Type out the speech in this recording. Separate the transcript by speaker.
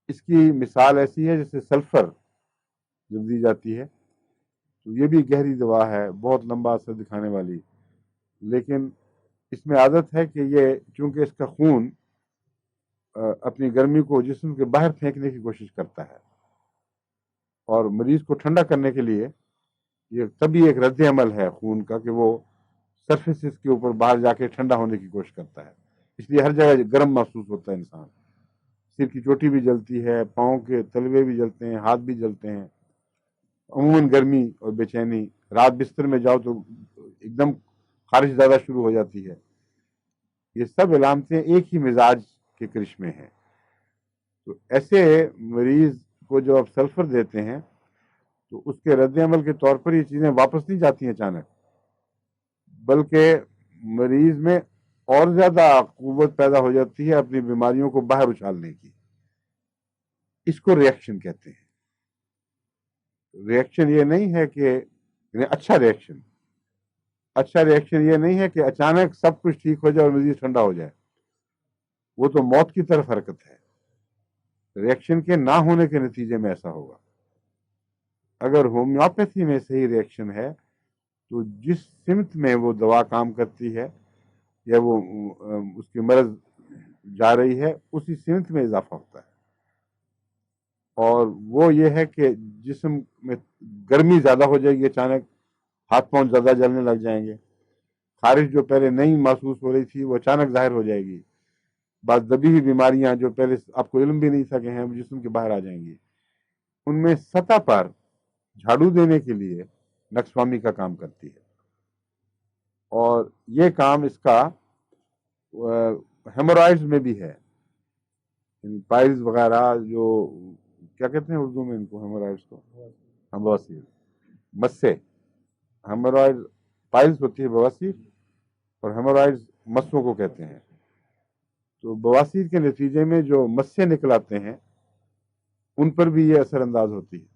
Speaker 1: اس کی مثال ایسی ہے جیسے سلفر جب دی جاتی ہے تو یہ بھی گہری دوا ہے، بہت لمبا اثر دکھانے والی، لیکن اس میں عادت ہے کہ یہ چونکہ اس کا خون اپنی گرمی کو جسم کے باہر پھینکنے کی کوشش کرتا ہے، اور مریض کو ٹھنڈا کرنے کے لیے یہ تبھی ایک رد عمل ہے خون کا کہ وہ سرفیسز کے اوپر باہر جا کے ٹھنڈا ہونے کی کوشش کرتا ہے، اس لیے ہر جگہ گرم محسوس ہوتا ہے انسان، سر کی چوٹی بھی جلتی ہے، پاؤں کے تلوے بھی جلتے ہیں، ہاتھ بھی جلتے ہیں، عموماً گرمی اور بے چینی، رات بستر میں جاؤ تو ایک دم خارش زیادہ شروع ہو جاتی ہے۔ یہ سب علامتیں ایک ہی مزاج کے کرشمے ہیں۔ تو ایسے مریض کو جو آپ سلفر دیتے ہیں تو اس کے رد عمل کے طور پر یہ چیزیں واپس نہیں جاتی ہیں اچانک، بلکہ مریض میں اور زیادہ قوت پیدا ہو جاتی ہے اپنی بیماریوں کو باہر اچھالنے کی۔ اس کو ریئیکشن کہتے ہیں۔ ریئیکشن یہ نہیں ہے کہ یعنی اچھا ریئیکشن یہ نہیں ہے کہ اچانک سب کچھ ٹھیک ہو جائے اور مریض ٹھنڈا ہو جائے، وہ تو موت کی طرف حرکت ہے۔ ریئیکشن کے نہ ہونے کے نتیجے میں ایسا ہوگا۔ اگر ہومیوپیتھی میں صحیح ریئیکشن ہے تو جس سمت میں وہ دوا کام کرتی ہے یا وہ اس کی مرض جا رہی ہے اسی سمت میں اضافہ ہوتا ہے، اور وہ یہ ہے کہ جسم میں گرمی زیادہ ہو جائے گی، اچانک ہاتھ پاؤں زیادہ جلنے لگ جائیں گے، خارش جو پہلے نہیں محسوس ہو رہی تھی وہ اچانک ظاہر ہو جائے گی، بعض دبی ہوئی بیماریاں جو پہلے آپ کو علم بھی نہیں تھا کہ ہیں جسم کے باہر آ جائیں گی۔ ان میں سطح پر جھاڑو دینے کے لیے نکسوامی کا کام کرتی ہے، اور یہ کام اس کا ہیمورائڈز میں بھی ہے، پائلز وغیرہ جو کیا کہتے ہیں اردو میں ان کو، ہیمورائڈز کو بواسیر، مسے، ہیمورائڈ پائلز ہوتی ہے بواسیر، اور ہیمورائڈز مسوں کو کہتے ہیں۔ تو بواسیر کے نتیجے میں جو مسے نکل آتے ہیں ان پر بھی یہ اثر انداز ہوتی ہے۔